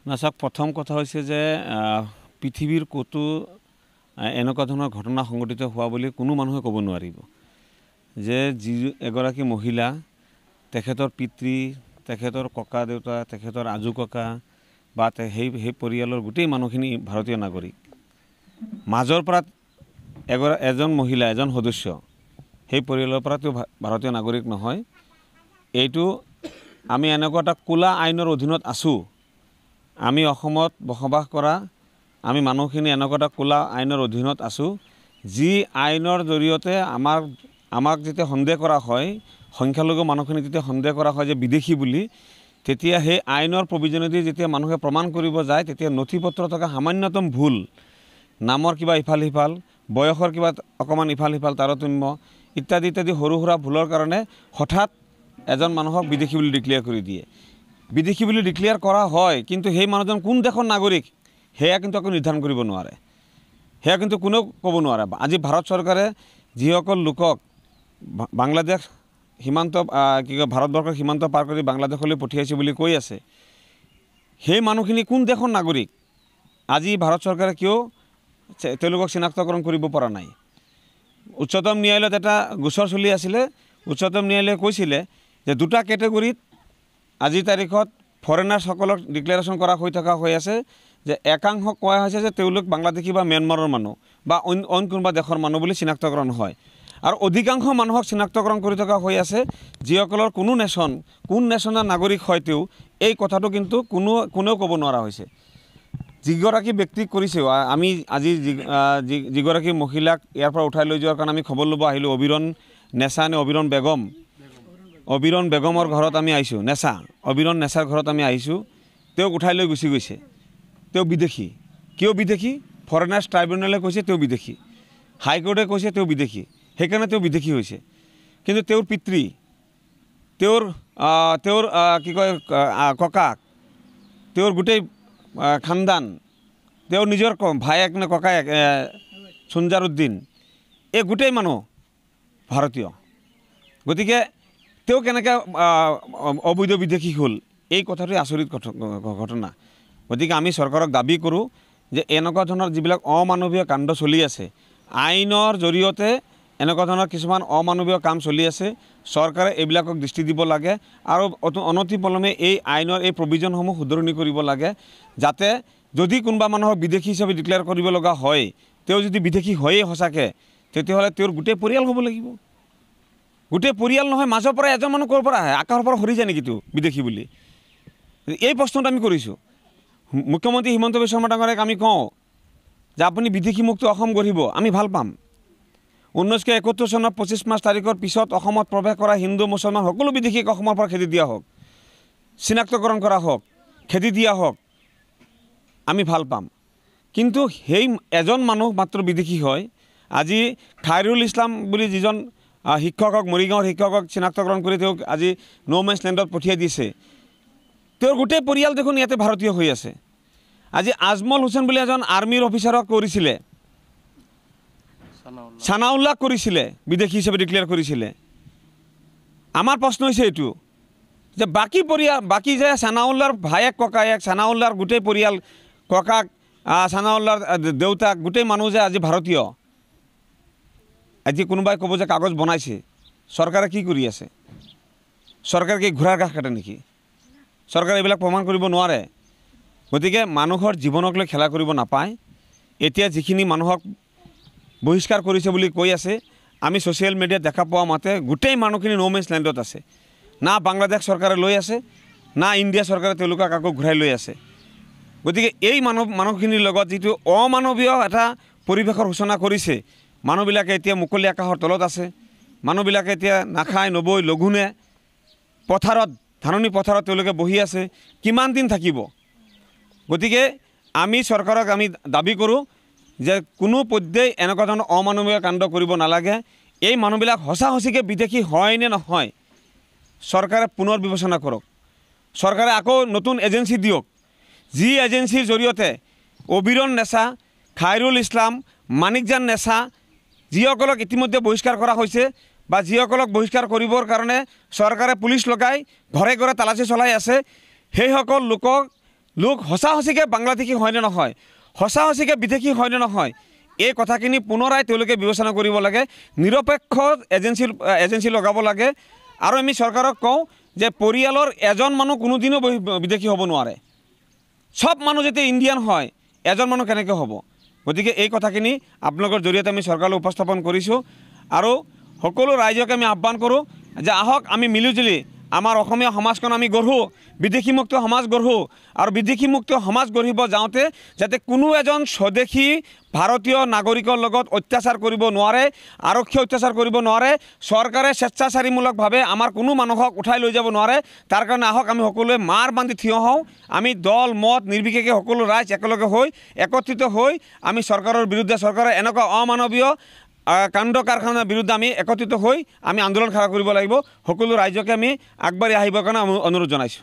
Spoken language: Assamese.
না চাওক প্ৰথম কথা হৈছে যে পৃথিৱীৰ ক'তো এনেকুৱা ধৰণৰ ঘটনা সংঘটিত হোৱা বুলি কোনো মানুহে ক'ব নোৱাৰিব যে যি এগৰাকী মহিলা তেখেতৰ পিতৃ তেখেতৰ ককা দেউতা তেখেতৰ আজু ককা বা সেই পৰিয়ালৰ গোটেই মানুহখিনি ভাৰতীয় নাগৰিক মাজৰ পৰা এজন মহিলা এজন সদস্য সেই পৰিয়ালৰ পৰা তেওঁ ভাৰতীয় নাগৰিক নহয় এইটো আমি এনেকুৱা এটা কোলা আইনৰ অধীনত আছোঁ আমি অসমত বসবাস কৰা আমি মানুহখিনি এনেকুৱা এটা কোলা আইনৰ অধীনত আছোঁ যি আইনৰ জৰিয়তে আমাক যেতিয়া সন্দেহ কৰা হয় সংখ্যালঘু মানুহখিনি যেতিয়া সন্দেহ কৰা হয় যে বিদেশী বুলি তেতিয়া সেই আইনৰ প্ৰভিজনেদি যেতিয়া মানুহে প্ৰমাণ কৰিব যায় তেতিয়া নথিপত্ৰ থকা সামান্যতম ভুল নামৰ কিবা ইফাল সিফাল বয়সৰ কিবা অকমান ইফাল সিফাল তাৰতম্য ইত্যাদি ইত্যাদি সৰু সুৰা ভুলৰ কাৰণে হঠাৎ এজন মানুহক বিদেশী বুলি ডিক্লেয়াৰ কৰি দিয়ে বিদেশী বুলি ডিক্লেয়াৰ কৰা হয় কিন্তু সেই মানুহজন কোন দেশৰ নাগৰিক হেয়া কিন্তু আকৌ নিৰ্ধাৰণ কৰিব নোৱাৰে হেয়া কিন্তু কোনেও ক'ব নোৱাৰে আজি ভাৰত চৰকাৰে যিসকল লোকক বাংলাদেশ সীমান্ত কি কয় ভাৰতবৰ্ষৰ সীমান্ত পাৰ কৰি বাংলাদেশলৈ পঠিয়াইছে বুলি কৈ আছে সেই মানুহখিনি কোন দেশৰ নাগৰিক আজি ভাৰত চৰকাৰে কিয় তেওঁলোকক চিনাক্তকৰণ কৰিব পৰা নাই উচ্চতম ন্যায়ালয়ত এটা গোচৰ চলি আছিলে উচ্চতম ন্যায়ালয়ে কৈছিলে যে দুটা কেটেগৰীত আজি তাৰিখত ফৰেনাৰ্ছসকলক ডিক্লেৰেশ্যন কৰা হৈ আছে যে একাংশ কোৱা হৈছে যে তেওঁলোক বাংলাদেশী বা ম্যানমাৰৰ মানুহ বা অইন কোনোবা দেশৰ মানুহ বুলি চিনাক্তকৰণ হয় আৰু অধিকাংশ মানুহক চিনাক্তকৰণ কৰি থকা হৈ আছে যিসকলৰ কোন নেশ্যনৰ নাগৰিক হয় তেওঁ এই কথাটো কিন্তু কোনেও ক'ব নোৱাৰা হৈছে যিগৰাকী ব্যক্তিক কৰিছে আমি আজি যিগৰাকী মহিলাক ইয়াৰ পৰা উঠাই লৈ যোৱাৰ কাৰণে আমি খবৰ ল'ব আহিলোঁ অবিৰণ বেগমৰ ঘৰত আমি আহিছোঁ অবিৰণ নেছাৰ ঘৰত আমি আহিছোঁ তেওঁক উঠাই লৈ গুচি গৈছে তেওঁ বিদেশী কিয় বিদেশী ফৰেনাৰ্ছ ট্ৰাইব্যুনেলে কৈছে তেওঁ বিদেশী হাইকোৰ্টে কৈছে তেওঁ বিদেশী সেইকাৰণে তেওঁ বিদেশী হৈছে কিন্তু তেওঁৰ পিতৃ তেওঁৰ কি কয় ককাক তেওঁৰ গোটেই খানদান তেওঁৰ নিজৰ ভায়েক নে ককায়েক সুঞ্জাৰুদ্দিন এই গোটেই মানুহ ভাৰতীয় গতিকে তেওঁ কেনেকৈ অবৈধ বিদেশী হ'ল এই কথাটোৱে আচৰিত ঘটনা গতিকে আমি চৰকাৰক দাবী কৰোঁ যে এনেকুৱা ধৰণৰ যিবিলাক অমানৱীয় কাণ্ড চলি আছে আইনৰ জৰিয়তে এনেকুৱা ধৰণৰ কিছুমান অমানৱীয় কাম চলি আছে চৰকাৰে এইবিলাকক দৃষ্টি দিব লাগে আৰু অনতিপলমে এই আইনৰ এই প্ৰভিজনসমূহ শুধৰণি কৰিব লাগে যাতে যদি কোনোবা মানুহক বিদেশী হিচাপে ডিক্লেয়াৰ কৰিব লগা হয় তেওঁ যদি বিদেশী হয়েই সঁচাকৈ তেতিয়াহ'লে তেওঁৰ গোটেই পৰিয়াল হ'ব লাগিব গোটেই পৰিয়াল নহয় মাজৰ পৰা এজন মানুহ ক'ৰ পৰা আহে আকাশৰ পৰা সৰি যায় নেকি তেওঁ বিদেশী বুলি এই প্ৰশ্নটো আমি কৰিছোঁ মুখ্যমন্ত্ৰী হিমন্ত বিশ্ব শৰ্মা ডাঙৰীয়াক আমি কওঁ যে আপুনি বিদেশী মুক্ত অসম গঢ়িব আমি ভাল পাম 1971 চনৰ 25 মাৰ্চ তাৰিখৰ পিছত অসমত প্ৰৱেশ কৰা হিন্দু মুছলমান সকলো বিদেশীক অসমৰ পৰা খেদি দিয়া হওক চিনাক্তকৰণ কৰা হওক খেদি দিয়া হওক আমি ভাল পাম কিন্তু সেই এজন মানুহ মাত্ৰ বিদেশী হয় আজি খাইৰুল ইছলাম বুলি যিজন শিক্ষকক মৰিগাঁৱৰ শিক্ষকক চিনাক্তকৰণ কৰি তেওঁক আজি ন'মেন্স লেণ্ডত পঠিয়াই দিছে তেওঁৰ গোটেই পৰিয়াল দেখোন ইয়াতে ভাৰতীয় হৈ আছে আজি আজমল হুছেইন বুলি এজন আৰ্মিৰ অফিচাৰক কৰিছিলে সানাউল্লাহ কৰিছিলে বিদেশী হিচাপে ডিক্লেয়াৰ কৰিছিলে আমাৰ প্ৰশ্ন হৈছে এইটো যে বাকী যে সানাউল্লাহৰ ভায়েক ককায়েক সানাউল্লাহৰ গোটেই পৰিয়াল ককাক সানাউল্লাহৰ দেউতাক গোটেই মানুহ যে আজি ভাৰতীয় আজি কোনোবাই ক'ব যে কাগজ বনাইছে চৰকাৰে কি কৰি আছে চৰকাৰে কি ঘোঁৰাৰ ঘাঁহ কাটে নেকি চৰকাৰে এইবিলাক প্ৰমাণ কৰিব নোৱাৰে গতিকে মানুহৰ জীৱনক লৈ খেলা কৰিব নাপায় এতিয়া যিখিনি মানুহক বহিষ্কাৰ কৰিছে বুলি কৈ আছে আমি ছ'চিয়েল মিডিয়াত দেখা পোৱা মতে গোটেই মানুহখিনি ন'মেন্স লেণ্ডত আছে না বাংলাদেশ চৰকাৰে লৈ আছে না ইণ্ডিয়া চৰকাৰে তেওঁলোকক আকৌ ঘূৰাই লৈ আছে গতিকে এই মানুহখিনিৰ লগত যিটো অমানৱীয় এটা পৰিৱেশৰ সূচনা কৰিছে মানুহবিলাকে এতিয়া মুকলি আকাশৰ তলত আছে মানুহবিলাকে এতিয়া নাখায় নবৈ লঘোণে পথাৰত ধাননি পথাৰত তেওঁলোকে বহি আছে কিমান দিন থাকিব গতিকে আমি চৰকাৰক আমি দাবী কৰোঁ যে কোনো পৰ্যায়ে এনেকুৱা ধৰণৰ অমানৱীয় কাণ্ড কৰিব নালাগে এই মানুহবিলাক সঁচাকৈ বিদেশী হয় নে নহয় চৰকাৰে পুনৰ বিবেচনা কৰক চৰকাৰে আকৌ নতুন এজেঞ্চি দিয়ক যি এজেঞ্চিৰ জৰিয়তে অবিৰণ নেছা খাইৰুল ইছলাম মানিকজান নেছা যিসকলক ইতিমধ্যে বহিষ্কাৰ কৰা হৈছে বা যিসকলক বহিষ্কাৰ কৰিবৰ কাৰণে চৰকাৰে পুলিচ লগাই ঘৰে ঘৰে তালাচী চলাই আছে সেইসকল লোকক লোক সঁচা সঁচিকৈ বাংলাদেশী হয়নে নহয়, সঁচা সঁচিকৈ বিদেশী হয়নে নহয়, এই কথাখিনি পুনৰাই তেওঁলোকে বিবেচনা কৰিব লাগে। নিৰপেক্ষ এজেঞ্চি লগাব লাগে। আৰু আমি চৰকাৰক কওঁ যে পৰিয়ালৰ এজন মানুহ কোনোদিনো বিদেশী হ'ব নোৱাৰে। সব মানুহ যেতিয়া ইণ্ডিয়ান হয়, এজন মানুহ কেনেকৈ হ'ব? গতিকে এই কথাখিনি আপোনালোকৰ জৰিয়তে আমি চৰকাৰলৈ উপস্থাপন কৰিছোঁ। আৰু সকলো ৰাইজক আমি আহ্বান কৰোঁ যে আহক আমি মিলিজুলি আমাৰ অসমীয়া সমাজখন আমি গঢ়োঁ, বিদেশীমুক্ত সমাজ গঢ়োঁ। আৰু বিদেশীমুক্ত সমাজ গঢ়িব যাওঁতে যাতে কোনো এজন স্বদেশী ভাৰতীয় নাগৰিকৰ লগত অত্যাচাৰ কৰিব নোৱাৰে, আৰক্ষী অত্যাচাৰ কৰিব নোৱাৰে, চৰকাৰে স্বেচ্ছাচাৰীমূলকভাৱে আমাৰ কোনো মানুহক উঠাই লৈ যাব নোৱাৰে। তাৰ কাৰণে আহক আমি সকলোৱে মাৰ বান্ধি থিয় হওঁ। আমি দল মত নিৰ্বিশেষে সকলো ৰাইজ একেলগে হৈ একত্ৰিত হৈ আমি চৰকাৰৰ বিৰুদ্ধে, চৰকাৰৰ এনেকুৱা অমানৱীয় কাণ্ড কাৰখানাৰ বিৰুদ্ধে আমি একত্ৰিত হৈ আমি আন্দোলন খাৰা কৰিব লাগিব। সকলো ৰাইজকে আমি আগবাঢ়ি আহিবৰ কাৰণে অনুৰোধ জনাইছোঁ।